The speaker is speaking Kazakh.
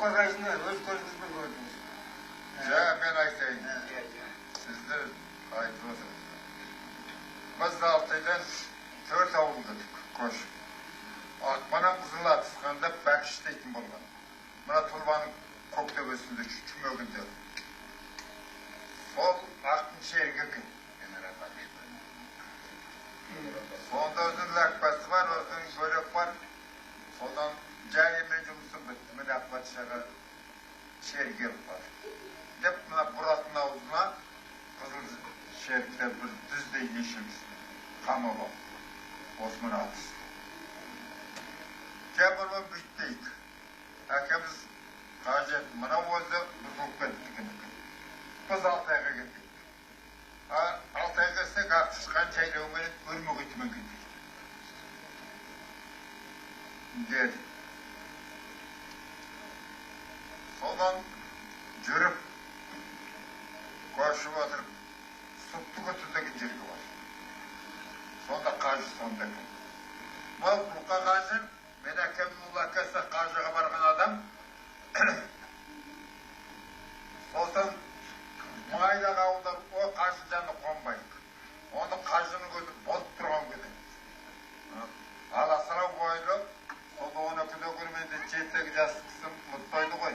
қағазына өз көзіңізбен көрдіңіз. Мен айтайын. Сіздер айтып отырсыз. Біз Алтайдан 4 ауыл кеттік, көшіп. Ақманан Қызыл Атысқанда Бәкіш дейтін болған. Мына Тұлбаның көктөбесінде чүмегінде. Сол ақтың шерге кін. Сонда өзінің ләкпасы бар, өзінің бөлек бар. Содан жайымен жұмысын бітті. Мен Ақпатшаға шергел бар. Деп мына Бұраттың аузына қызыл шеріктер бір дүздей нешіміз қамы бар. Осымен атыс. Кәбірмен бүйттейік. Әкеміз қажет мұна өзі бұзылып кеттік. Біз Алтайға кеттік. Алтайға кеттік, ақтышқан жайлаумен өрмек етімен кеттік. Деді. Содан жүріп, көшіп отырып, сұтты көті деген жерге бар. Сонда қажы сонда кім. Бұлқа қажы, мен әкемнің ұлы әкесі қажыға барған адам. Сосын майлағы ауылдар о қажы жаны қонбайды. Оны қажының көзі болып тұрған көзі. Аласырау бойлы, сонда 12-де көрменде 7 жас кісі мұттайды ғой.